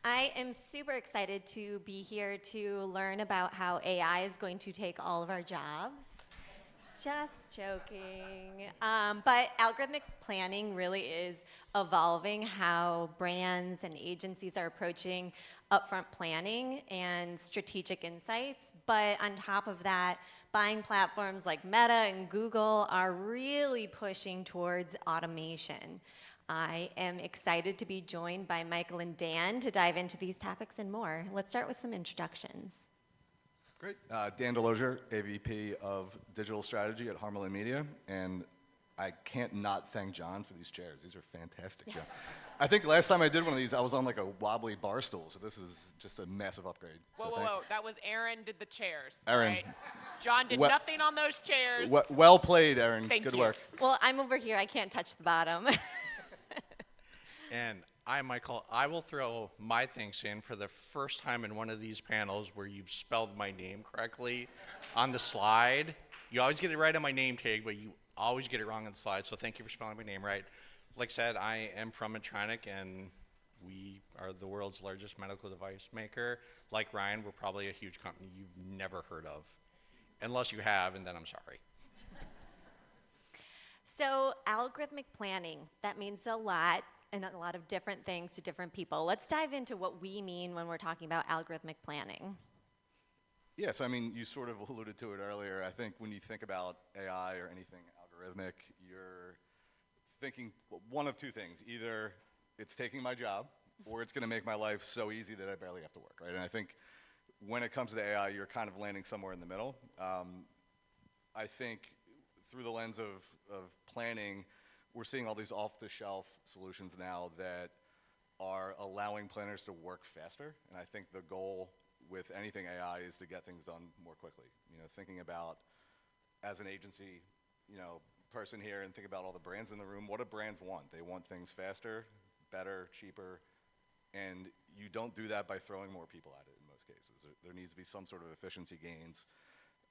I am super excited to be here to learn about how AI is going to take all of our jobs. Just joking. But algorithmic planning really is evolving how brands and agencies are approaching upfront planning and strategic insights. But on top of that, buying platforms like Meta and Google are really pushing towards automation. I am excited to be joined by Micheal and Dan to dive into these topics and more. Let's start with some introductions. Great. Dan DeLozier, AVP of Digital Strategy at Harmelin Media. And I can't not thank John for these chairs. These are fantastic, John. I think last time I did one of these, I was on like a wobbly bar stool, so this is just a massive upgrade. Whoa. That was Aaron did the chairs. Aaron. Right? John did nothing on those chairs. Well played, Aaron. Thank Good you. work. Well, I'm over here. I can't touch the bottom. And I'm Micheal. I will throw my thanks in for the first time in one of these panels where you've spelled my name correctly on the slide. You always get it right on my name tag, but you always get it wrong on the slide, so thank you for spelling my name right. Like I said, I am from Medtronic, and we are the world's largest medical device maker. Like Ryan, we're probably a huge company you've never heard of. Unless you have, and then I'm sorry. So algorithmic planning, that means a lot and a lot of different things to different people. Let's dive into what we mean when we're talking about algorithmic planning. Yes, I mean, you sort of alluded to it earlier. I think when you think about AI or anything algorithmic, you're thinking one of two things. Either it's taking my job, or it's going to make my life so easy that I barely have to work, right? And I think when it comes to AI, you're kind of landing somewhere in the middle. I think through the lens of planning, we're seeing all these off-the-shelf solutions now that are allowing planners to work faster. And I think the goal with anything AI is to get things done more quickly. You know, thinking about, as an agency, you know, person here, and think about all the brands in the room, what do brands want? They want things faster, better, cheaper, and you don't do that by throwing more people at it in most cases. There needs to be some sort of efficiency gains.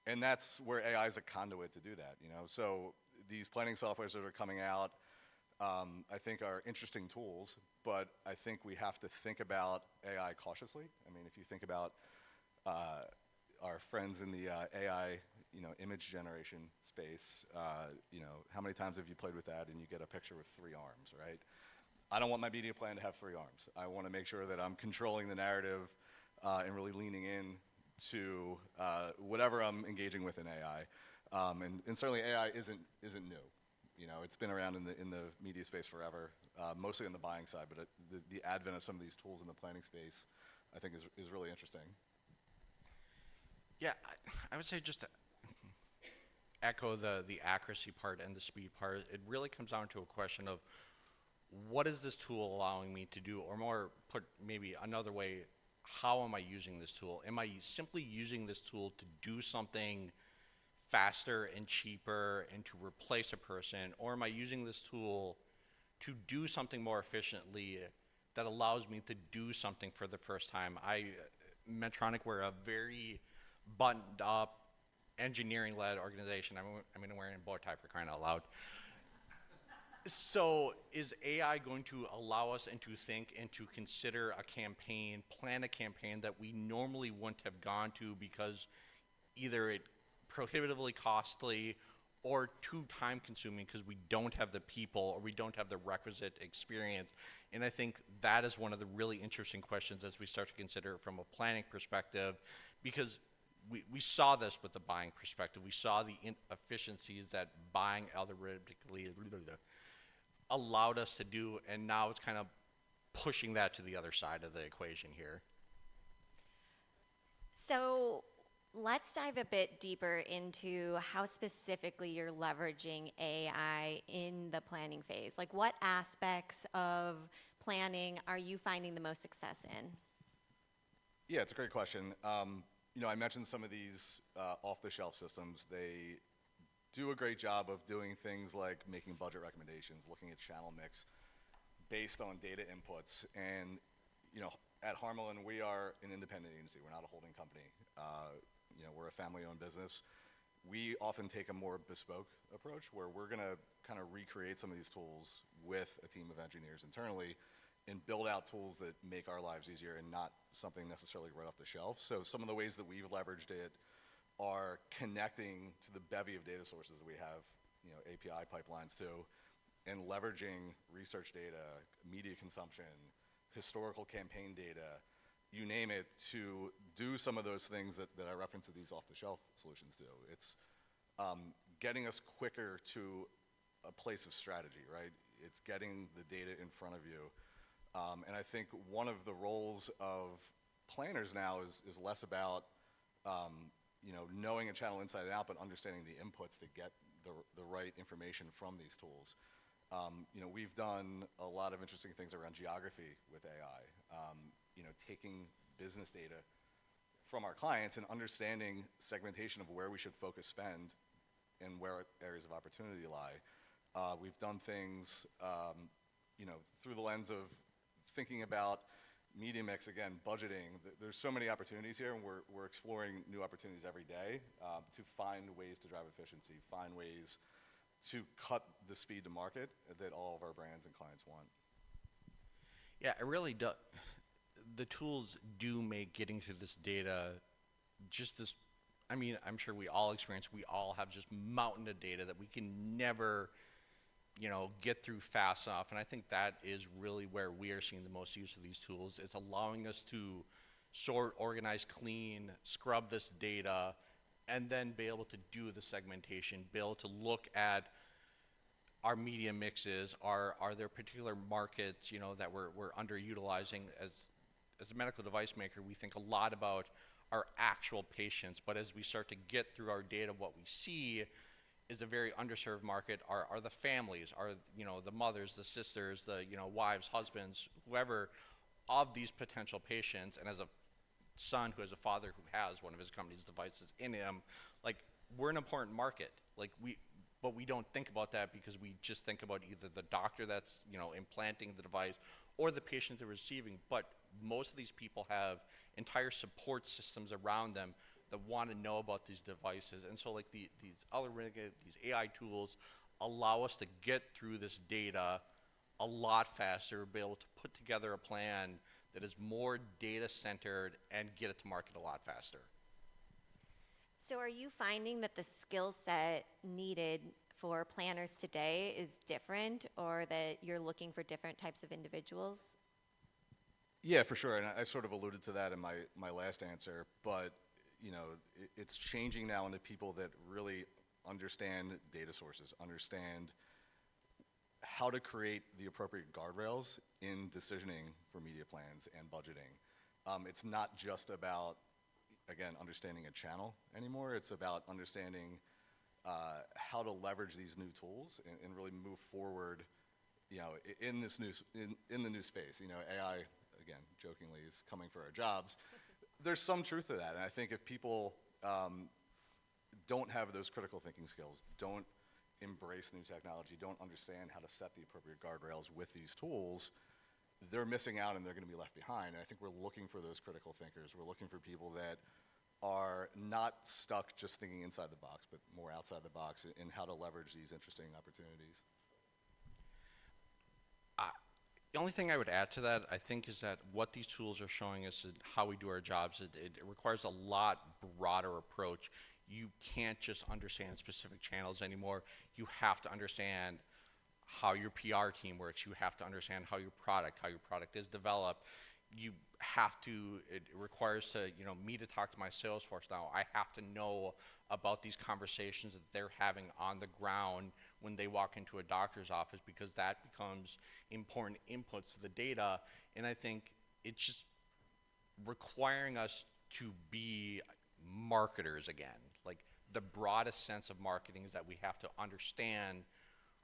And that's where AI is a conduit to do that, you know? So these planning softwares that are coming out, I think are interesting tools, but I think we have to think about AI cautiously. I mean, if you think about our friends in the AI, you know, image generation space, you know, how many times have you played with that and you get a picture with 3 arms, right? I don't want my media plan to have 3 arms. I want to make sure that I'm controlling the narrative and really leaning in to whatever I'm engaging with in AI. And certainly AI isn't new. You know, it's been around in the media space forever, mostly on the buying side, but the advent of some of these tools in the planning space, I think is really interesting. Yeah, I would say just to echo the accuracy part and the speed part. It really comes down to a question of what is this tool allowing me to do, or more put maybe another way, how am I using this tool? Am I simply using this tool to do something faster and cheaper and to replace a person, or am I using this tool to do something more efficiently that allows me to do something for the first time? Medtronic, we're a very buttoned up, engineering-led organization. I mean, I'm wearing a bow tie for crying out loud. So is AI going to allow us and to think and to consider a campaign, plan a campaign that we normally wouldn't have gone to because either it prohibitively costly or too time consuming because we don't have the people or we don't have the requisite experience? And I think that is one of the really interesting questions as we start to consider it from a planning perspective, because we saw this with the buying perspective. We saw the inefficiencies that buying algorithmically allowed us to do, and now it's kind of pushing that to the other side of the equation here. So let's dive a bit deeper into how specifically you're leveraging AI in the planning phase. Like, what aspects of planning are you finding the most success in? Yeah, it's a great question. You know, I mentioned some of these off-the-shelf systems. They do a great job of doing things like making budget recommendations, looking at channel mix based on data inputs. And, you know, at Harmelin, we are an independent agency. We're not a holding company. You know, we're a family-owned business. We often take a more bespoke approach where we're going to kind of recreate some of these tools with a team of engineers internally and build out tools that make our lives easier and not something necessarily right off the shelf. So some of the ways that we've leveraged it are connecting to the bevy of data sources that we have, API pipelines to, and leveraging research data, media consumption, historical campaign data, you name it, to do some of those things that I referenced that these off-the-shelf solutions do. It's getting us quicker to a place of strategy, right? It's getting the data in front of you. And I think one of the roles of planners now is less about knowing a channel inside and out, but understanding the inputs to get the right information from these tools. We've done a lot of interesting things around geography with AI, taking business data from our clients and understanding segmentation of where we should focus spend and where areas of opportunity lie. We've done things, through the lens of thinking about media mix, again, budgeting. There's so many opportunities here, and we're exploring new opportunities every day to find ways to drive efficiency, find ways to cut the speed to market that all of our brands and clients want. Yeah, it really does. The tools do make getting to this data just this, I'm sure we all have just mountain of data that we can never, get through fast enough. And I think that is really where we are seeing the most use of these tools. It's allowing us to sort, organize, clean, scrub this data, and then be able to do the segmentation, be able to look at our media mixes. Are there particular markets, that we're underutilizing? As a medical device maker, we think a lot about our actual patients, but as we start to get through our data, what we see is a very underserved market are the families, are the mothers, the sisters, the wives, husbands, whoever of these potential patients. And as a son who has a father who has one of his company's devices in him, we're an important market. But we don't think about that because we just think about either the doctor that's implanting the device or the patient they're receiving. But most of these people have entire support systems around them that want to know about these devices. And so these algorithmic, these AI tools allow us to get through this data a lot faster, be able to put together a plan that is more data centered and get it to market a lot faster. So are you finding that the skill set needed for planners today is different, or that you're looking for different types of individuals? Yeah, for sure, and I sort of alluded to that in my last answer, but it's changing now into people that really understand data sources, understand how to create the appropriate guardrails in decisioning for media plans and budgeting. It's not just about, again, understanding a channel anymore. It's about understanding how to leverage these new tools and really move forward, in this in the new space. AI, again, jokingly, is coming for our jobs. There's some truth to that, and I think if people don't have those critical thinking skills, don't embrace new technology, don't understand how to set the appropriate guardrails with these tools, they're missing out and they're going to be left behind. And I think we're looking for those critical thinkers. We're looking for people that are not stuck just thinking inside the box, but more outside the box in how to leverage these interesting opportunities. The only thing I would add to that, I think, is that what these tools are showing us and how we do our jobs, it requires a lot broader approach. You can't just understand specific channels anymore. You have to understand how your PR team works. You have to understand how your product is developed. You have to, it requires me to talk to my sales force now. I have to know about these conversations that they're having on the ground when they walk into a doctor's office, because that becomes important inputs to the data. And I think it's just requiring us to be marketers again. The broadest sense of marketing is that we have to understand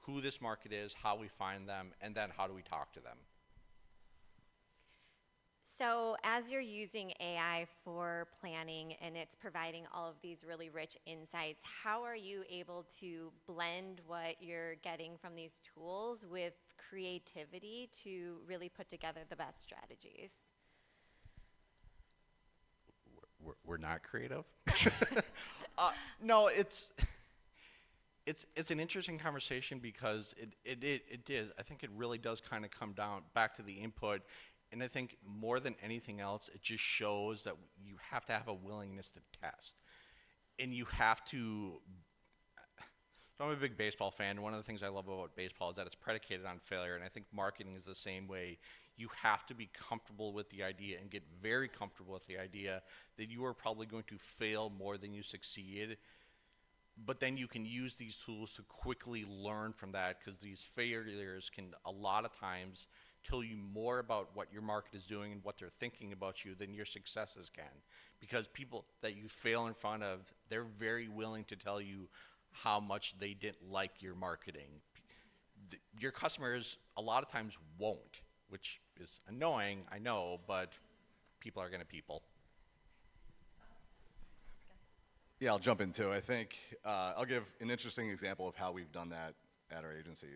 who this market is, how we find them, and then how do we talk to them. So as you're using AI for planning and it's providing all of these really rich insights, how are you able to blend what you're getting from these tools with creativity to really put together the best strategies? We're not creative. No, it's It's an interesting conversation because it is. I think it really does kind of come down back to the input, and I think more than anything else, it just shows that you have to have a willingness to test, and you have to. So I'm a big baseball fan. One of the things I love about baseball is that it's predicated on failure, and I think marketing is the same way. You have to be comfortable with the idea and get very comfortable with the idea that you are probably going to fail more than you succeed. But then you can use these tools to quickly learn from that, because these failures can a lot of times tell you more about what your market is doing and what they're thinking about you than your successes can. Because people that you fail in front of, they're very willing to tell you how much they didn't like your marketing. Your customers a lot of times won't, which is annoying, I know, but people are going to people. Yeah, I'll jump in too. I think I'll give an interesting example of how we've done that at our agency.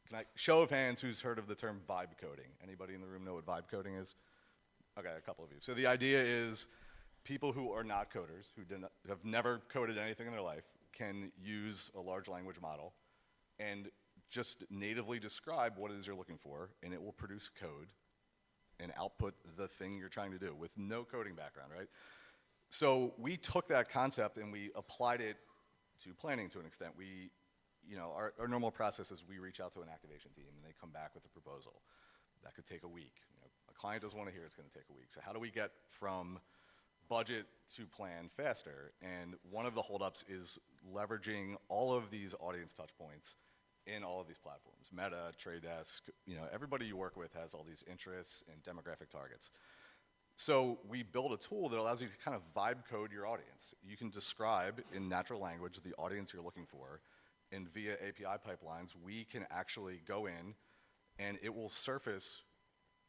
Can I show of hands who's heard of the term vibe coding? Anybody in the room know what vibe coding is? Okay, a couple of you. So the idea is people who are not coders, who have never coded anything in their life, can use a large language model and just natively describe what it is you're looking for, and it will produce code and output the thing you're trying to do with no coding background, right? So we took that concept and we applied it to planning to an extent. Our normal process is we reach out to an activation team and they come back with a proposal. That could take a week. A client doesn't want to hear it's going to take a week. So how do we get from budget to plan faster? And one of the holdups is leveraging all of these audience touch points in all of these platforms. Meta, Trade Desk, everybody you work with has all these interests and demographic targets. So we build a tool that allows you to kind of vibe code your audience. You can describe in natural language the audience you're looking for, and via API pipelines, we can actually go in and it will surface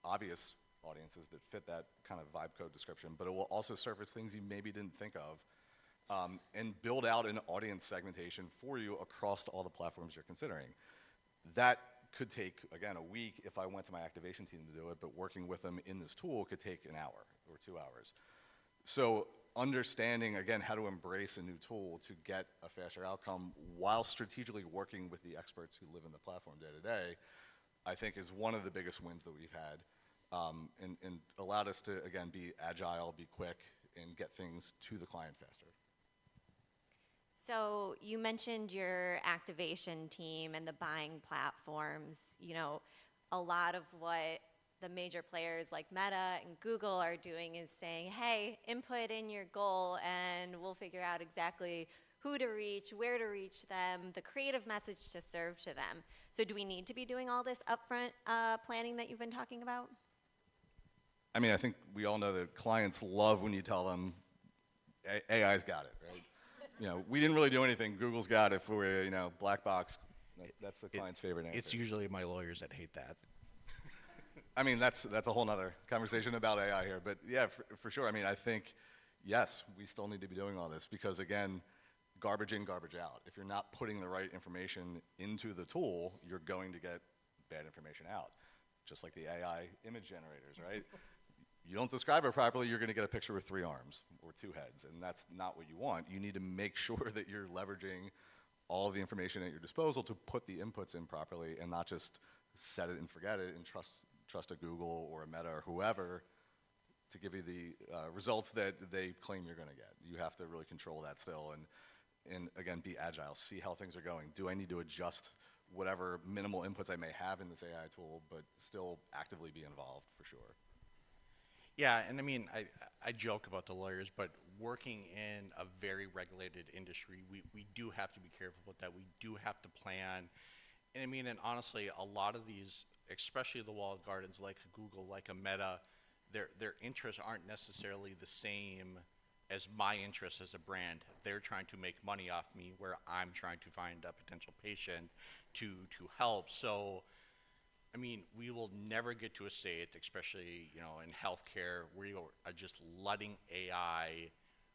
obvious audiences that fit that kind of vibe code description, but it will also surface things you maybe didn't think of, and build out an audience segmentation for you across all the platforms you're considering. That could take, again, a week if I went to my activation team to do it, but working with them in this tool could take an hour or 2 hours. So understanding, again, how to embrace a new tool to get a faster outcome while strategically working with the experts who live in the platform day to day, I think is one of the biggest wins that we've had, and allowed us to, again, be agile, be quick, and get things to the client faster. So you mentioned your activation team and the buying platforms. A lot of what the major players like Meta and Google are doing is saying, hey, input in your goal and we'll figure out exactly who to reach, where to reach them, the creative message to serve to them. So do we need to be doing all this upfront planning that you've been talking about? I mean, I think we all know that clients love when you tell them AI's got it, right? We didn't really do anything. Google's got it for, black box. That's the client's favorite answer. It's usually my lawyers that hate that. I mean, that's a whole nother conversation about AI here. But yeah, for sure. I mean, I think, yes, we still need to be doing all this because, again, garbage in, garbage out. If you're not putting the right information into the tool, you're going to get bad information out. Just like the AI image generators, right? You don't describe it properly, you're going to get a picture with 3 arms or 2 heads, and that's not what you want. You need to make sure that you're leveraging all of the information at your disposal to put the inputs in properly and not just set it and forget it and trust a Google or a Meta or whoever to give you the results that they claim you're going to get. You have to really control that still and again, be agile, see how things are going. Do I need to adjust whatever minimal inputs I may have in this AI tool, but still actively be involved for sure? Yeah, and I mean, I joke about the lawyers, but working in a very regulated industry, we do have to be careful with that. We do have to plan. And I mean, and honestly, a lot of these, especially the walled gardens like Google, like a Meta, their interests aren't necessarily the same as my interests as a brand. They're trying to make money off me where I'm trying to find a potential patient to help. So I mean, we will never get to a state, especially in healthcare, where you are just letting AI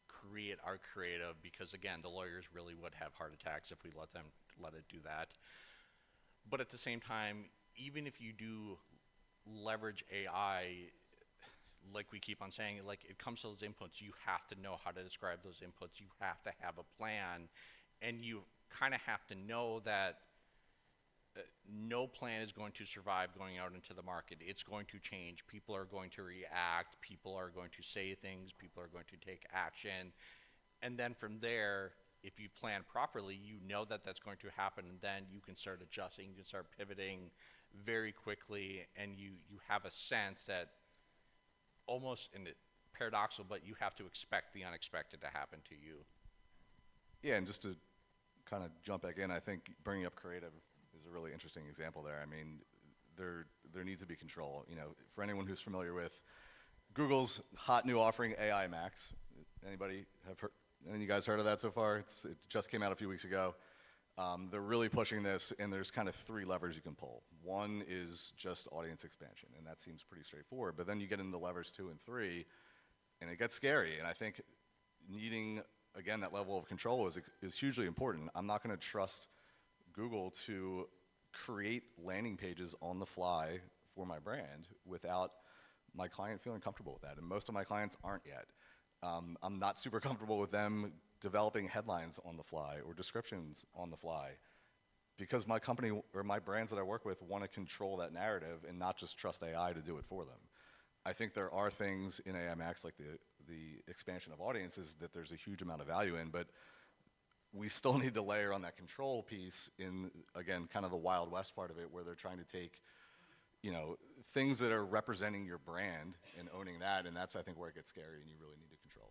create our creative, because again, the lawyers really would have heart attacks if we let it do that. But at the same time, even if you do leverage AI, like we keep on saying, like it comes to those inputs, you have to know how to describe those inputs. You have to have a plan, and you kind of have to know that no plan is going to survive going out into the market. It's going to change. People are going to react. People are going to say things. People are going to take action. And then from there, if you plan properly, you know that that's going to happen, and then you can start adjusting, you can start pivoting very quickly, and you have a sense that almost paradoxical, but you have to expect the unexpected to happen to you. Yeah, and just to kind of jump back in, I think bringing up creative is a really interesting example there. I mean, there needs to be control. You know, for anyone who's familiar with Google's hot new offering, AI Max, anybody have heard? Any of you guys heard of that so far? It just came out a few weeks ago. They're really pushing this, and there's kind of 3 levers you can pull. One is just audience expansion, and that seems pretty straightforward. But then you get into levers 2 and 3, and it gets scary. And I think needing, again, that level of control is hugely important. I'm not going to trust Google to create landing pages on the fly for my brand without my client feeling comfortable with that. And most of my clients aren't yet. I'm not super comfortable with them developing headlines on the fly or descriptions on the fly because my company or my brands that I work with want to control that narrative and not just trust AI to do it for them. I think there are things in AI Max like the expansion of audiences that there's a huge amount of value in, but we still need to layer on that control piece in, again, kind of the Wild West part of it where they're trying to take, you know, things that are representing your brand and owning that, and that's, I think, where it gets scary and you really need to control.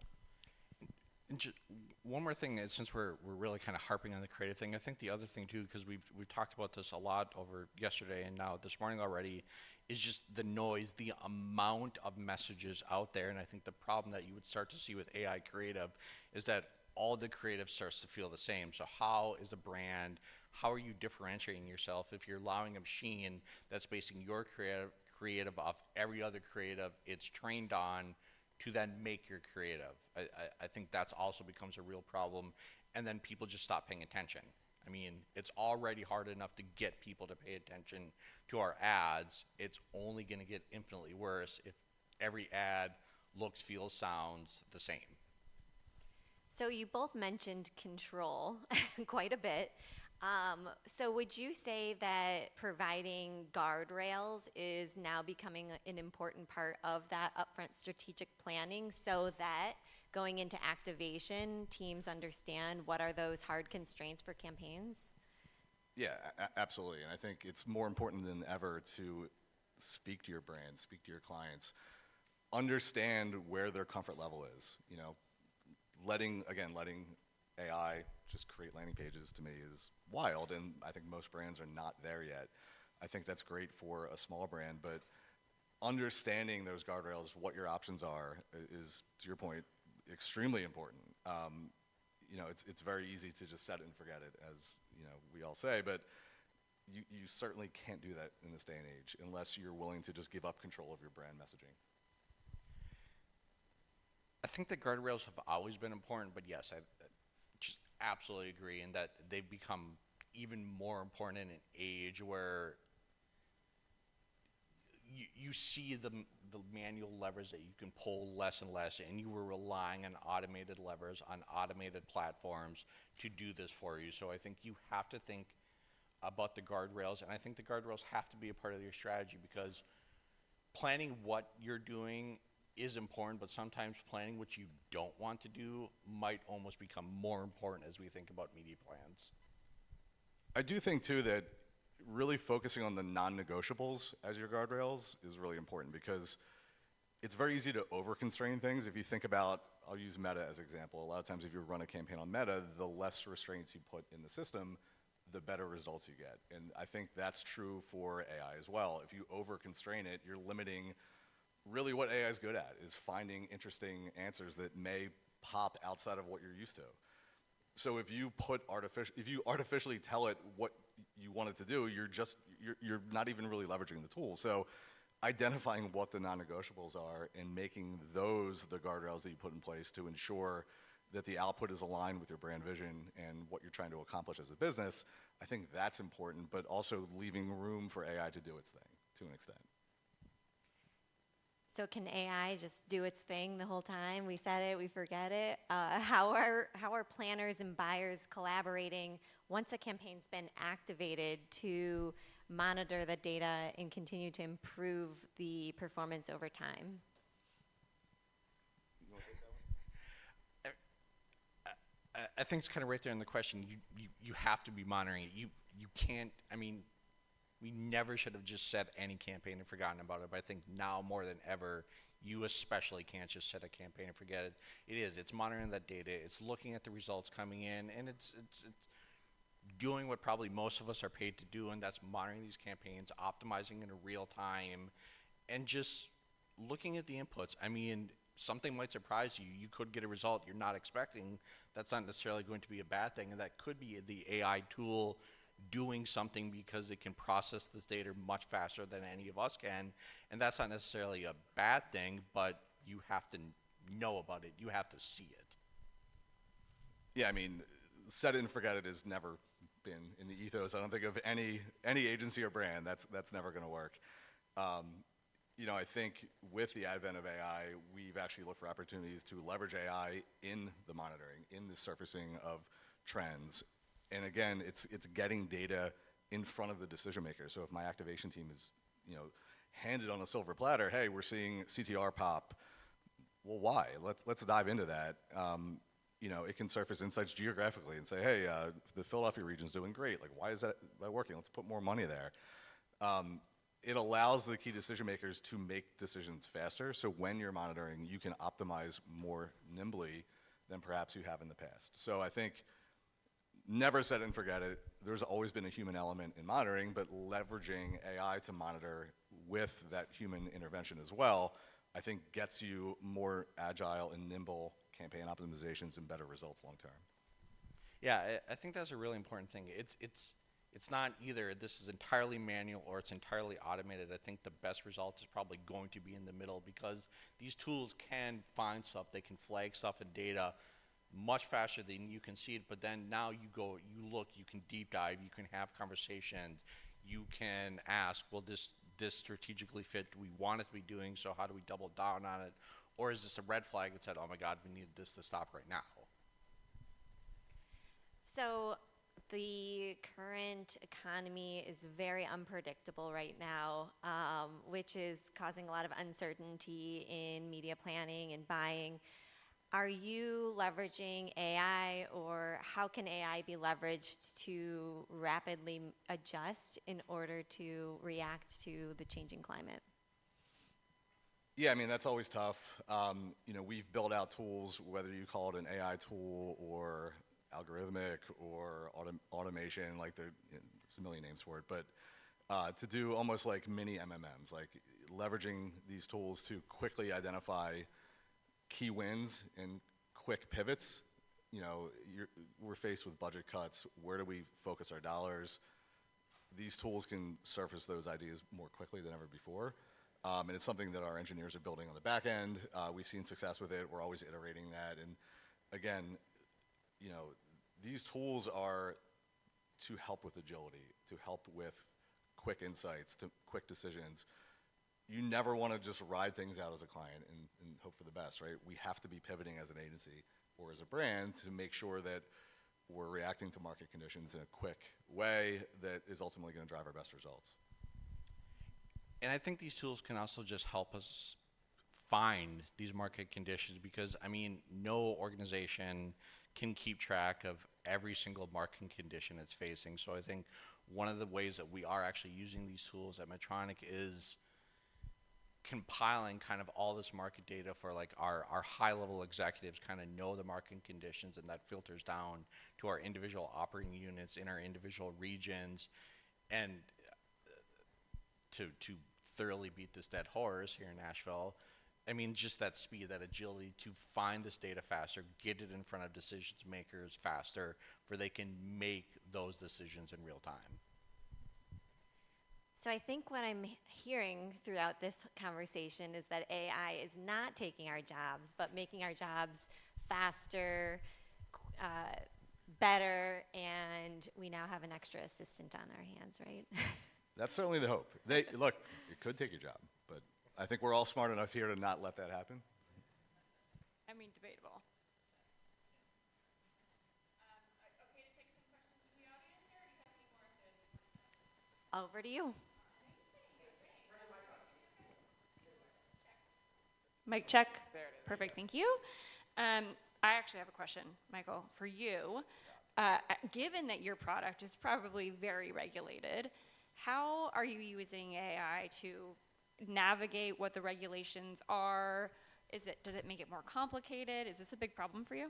And just one more thing is, since we're really kind of harping on the creative thing, I think the other thing too, because we've talked about this a lot over yesterday and now this morning already, is just the noise, the amount of messages out there. And I think the problem that you would start to see with AI creative is that all the creative starts to feel the same. So how is a brand, how are you differentiating yourself if you're allowing a machine that's basing your creative off every other creative it's trained on to then make your creative? I think that's also becomes a real problem, and then people just stop paying attention. I mean, it's already hard enough to get people to pay attention to our ads. It's only going to get infinitely worse if every ad looks, feels, sounds the same. So you both mentioned control quite a bit. So would you say that providing guardrails is now becoming an important part of that upfront strategic planning so that going into activation, teams understand what are those hard constraints for campaigns? Yeah, absolutely. And I think it's more important than ever to speak to your brand, speak to your clients, understand where their comfort level is. You know, letting AI just create landing pages to me is wild, and I think most brands are not there yet. I think that's great for a small brand, but understanding those guardrails, what your options are, is, to your point, extremely important. You know, it's very easy to just set it and forget it, as you know we all say, but you certainly can't do that in this day and age unless you're willing to just give up control of your brand messaging. I think the guardrails have always been important, but yes, I just absolutely agree in that they've become even more important in an age where you see the manual levers that you can pull less and less, and you were relying on automated levers, on automated platforms to do this for you. So I think you have to think about the guardrails, and I think the guardrails have to be a part of your strategy, because planning what you're doing is important, but sometimes planning what you don't want to do might almost become more important as we think about media plans. I do think too that really focusing on the non-negotiables as your guardrails is really important, because it's very easy to over-constrain things. If you think about, I'll use Meta as an example. A lot of times if you run a campaign on Meta, the less restraints you put in the system, the better results you get. And I think that's true for AI as well. If you over-constrain it, you're limiting really what AI is good at, is finding interesting answers that may pop outside of what you're used to. So if you artificially tell it what you want it to do, you're not even really leveraging the tool. So identifying what the non-negotiables are and making those the guardrails that you put in place to ensure that the output is aligned with your brand vision and what you're trying to accomplish as a business, I think that's important, but also leaving room for AI to do its thing to an extent. So can AI just do its thing the whole time? We said it, we forget it. How are planners and buyers collaborating once a campaign's been activated to monitor the data and continue to improve the performance over time? I think it's kind of right there in the question. You have to be monitoring it. You can't. I mean, we never should have just set any campaign and forgotten about it. But I think now more than ever, you especially can't just set a campaign and forget it. It's monitoring that data. It's looking at the results coming in, and it's doing what probably most of us are paid to do, and that's monitoring these campaigns, optimizing in a real time, and just looking at the inputs. I mean, something might surprise you. You could get a result you're not expecting. That's not necessarily going to be a bad thing, and that could be the AI tool doing something because it can process this data much faster than any of us can, and that's not necessarily a bad thing, but you have to know about it. You have to see it. Yeah, I mean, set it and forget it has never been in the ethos. I don't think of any agency or brand. That's never going to work. You know, I think with the advent of AI, we've actually looked for opportunities to leverage AI in the monitoring, in the surfacing of trends. And again, it's getting data in front of the decision makers. So if my activation team is, you know, handed on a silver platter, hey, we're seeing CTR pop. Well, why? Let's dive into that. You know, it can surface insights geographically and say, hey, the Philadelphia region's doing great. Like, why is that working? Let's put more money there. It allows the key decision makers to make decisions faster. So when you're monitoring, you can optimize more nimbly than perhaps you have in the past. So I think never set it and forget it. There's always been a human element in monitoring, but leveraging AI to monitor with that human intervention as well, I think gets you more agile and nimble campaign optimizations and better results long term. Yeah, I think that's a really important thing. It's not either this is entirely manual or it's entirely automated. I think the best result is probably going to be in the middle because these tools can find stuff, they can flag stuff in data much faster than you can see it, but then now you look, you can deep dive, you can have conversations, you can ask, well, this strategically fit, do we want it to be doing, so how do we double down on it? Or is this a red flag that said, oh my God, we need this to stop right now? So the current economy is very unpredictable right now, which is causing a lot of uncertainty in media planning and buying. Are you leveraging AI, or how can AI be leveraged to rapidly adjust in order to react to the changing climate? Yeah, I mean, that's always tough. You know, we've built out tools, whether you call it an AI tool or algorithmic or automation, like there's a million names for it, but to do almost like mini MMMs, like leveraging these tools to quickly identify key wins and quick pivots. You know, we're faced with budget cuts. Where do we focus our dollars? These tools can surface those ideas more quickly than ever before. And it's something that our engineers are building on the back end. We've seen success with it. We're always iterating that. And again, you know, these tools are to help with agility, to help with quick insights, to quick decisions. You never want to just ride things out as a client and hope for the best, right? We have to be pivoting as an agency or as a brand to make sure that we're reacting to market conditions in a quick way that is ultimately going to drive our best results. And I think these tools can also just help us find these market conditions because, I mean, no organization can keep track of every single market condition it's facing. So I think one of the ways that we are actually using these tools at Medtronic is compiling kind of all this market data for like our high-level executives kind of know the market conditions, and that filters down to our individual operating units in our individual regions. And to thoroughly beat this dead horse here in Nashville, I mean, just that speed, that agility to find this data faster, get it in front of decision makers faster, where they can make those decisions in real time. So I think what I'm hearing throughout this conversation is that AI is not taking our jobs, but making our jobs faster, better, and we now have an extra assistant on our hands, right? That's certainly the hope. Look, it could take your job, but I think we're all smart enough here to not let that happen. I mean, debatable. Okay to take some questions from the audience here, or do you have any more? Over to you. Mic check. There it is. Perfect, thank you. I actually have a question, Michael, for you. Given that your product is probably very regulated, how are you using AI to navigate what the regulations are? Does it make it more complicated? Is this a big problem for you?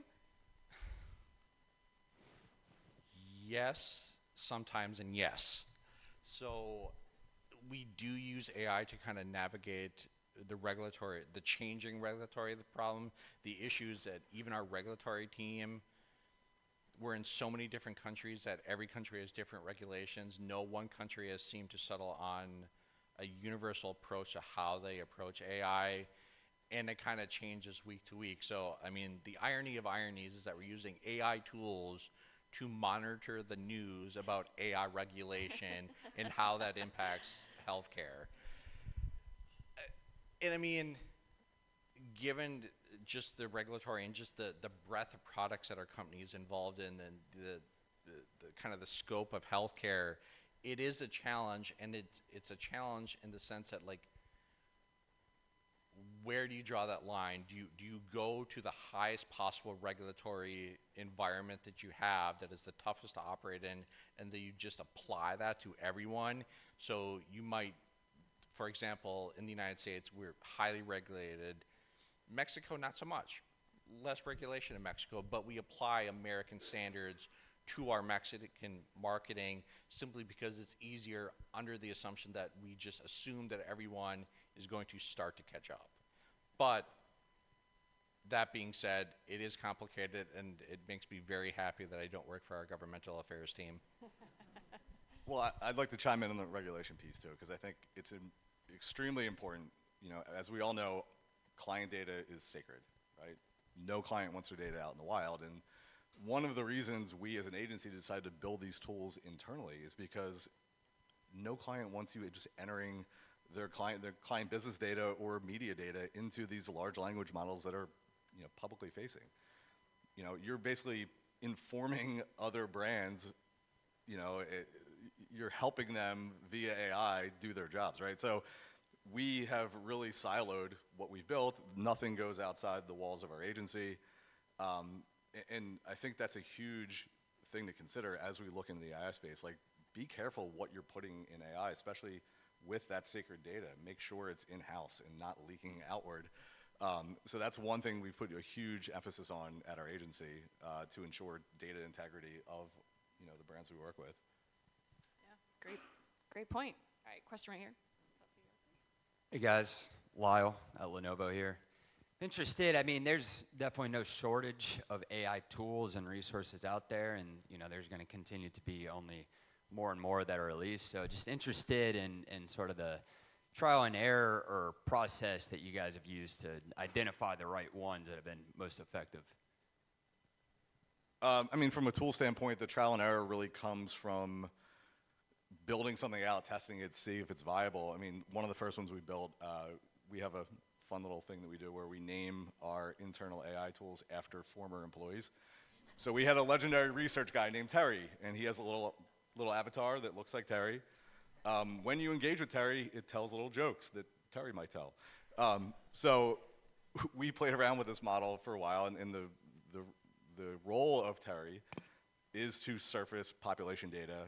Yes, sometimes, and yes. So we do use AI to kind of navigate the changing regulatory problem, the issues that even our regulatory team, we're in so many different countries that every country has different regulations. No one country has seemed to settle on a universal approach to how they approach AI, and it kind of changes week to week. So, I mean, the irony of ironies is that we're using AI tools to monitor the news about AI regulation and how that impacts healthcare. And I mean, given just the regulatory and just the breadth of products that our company is involved in, and the kind of the scope of healthcare, it is a challenge, and it's a challenge in the sense that, like, where do you draw that line? Do you go to the highest possible regulatory environment that you have that is the toughest to operate in, and then you just apply that to everyone? So you might, for example, in the United States, we're highly regulated. Mexico, not so much. Less regulation in Mexico, but we apply American standards to our Mexican marketing simply because it's easier under the assumption that we just assume that everyone is going to start to catch up. But that being said, it is complicated, and it makes me very happy that I don't work for our governmental affairs team. Well, I'd like to chime in on the regulation piece too, because I think it's extremely important. You know, as we all know, client data is sacred, right? No client wants their data out in the wild, and one of the reasons we as an agency decided to build these tools internally is because no client wants you just entering their client business data or media data into these large language models that are, you know, publicly facing. You know, you're basically informing other brands, you know, you're helping them via AI do their jobs, right? So we have really siloed what we've built. Nothing goes outside the walls of our agency. And I think that's a huge thing to consider as we look into the AI space. Like, be careful what you're putting in AI, especially with that sacred data. Make sure it's in-house and not leaking outward. So that's one thing we've put a huge emphasis on at our agency to ensure data integrity of, you know, the brands we work with. Yeah, great point. All right, question right here. Hey guys, Lyle at Lenovo here. Interested, I mean, there's definitely no shortage of AI tools and resources out there, and you know, there's going to continue to be only more and more that are released. So just interested in sort of the trial and error or process that you guys have used to identify the right ones that have been most effective. I mean, from a tool standpoint, the trial and error really comes from building something out, testing it, see if it's viable. I mean, one of the first ones we built, we have a fun little thing that we do where we name our internal AI tools after former employees. So we had a legendary research guy named Terry, and he has a little avatar that looks like Terry. When you engage with Terry, it tells little jokes that Terry might tell. So we played around with this model for a while, and the role of Terry is to surface population data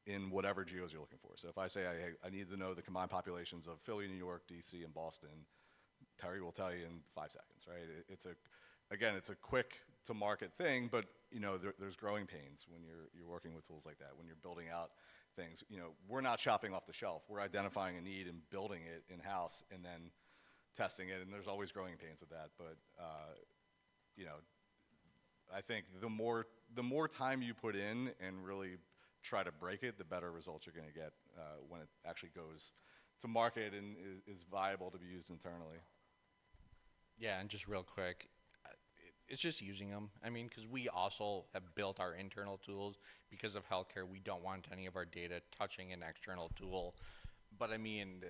in whatever geos you're looking for. So if I say I need to know the combined populations of Philly, New York, DC, and Boston, Terry will tell you in 5 seconds, right? It's a quick to market thing, but you know, there's growing pains when you're working with tools like that. When you're building out things, you know, we're not shopping off the shelf. We're identifying a need and building it in-house and then testing it, and there's always growing pains with that. But you know, I think the more time you put in and really try to break it, the better results you're going to get when it actually goes to market and is viable to be used internally. Yeah, and just real quick, it's just using them. I mean, because we also have built our internal tools because of healthcare. We don't want any of our data touching an external tool. But I mean,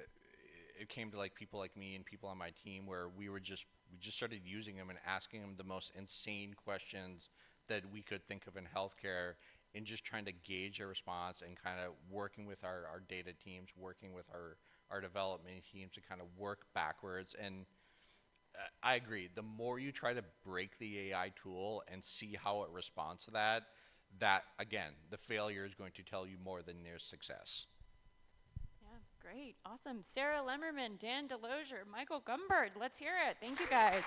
it came to like people like me and people on my team where we just started using them and asking them the most insane questions that we could think of in healthcare, and just trying to gauge their response and kind of working with our data teams, working with our development teams to kind of work backwards. And I agree. The more you try to break the AI tool and see how it responds to that, again, the failure is going to tell you more than their success. Yeah, great, awesome. Sarah Lemmerman, Dan DeLozier, Micheal Gumbert, let's hear it. Thank you guys.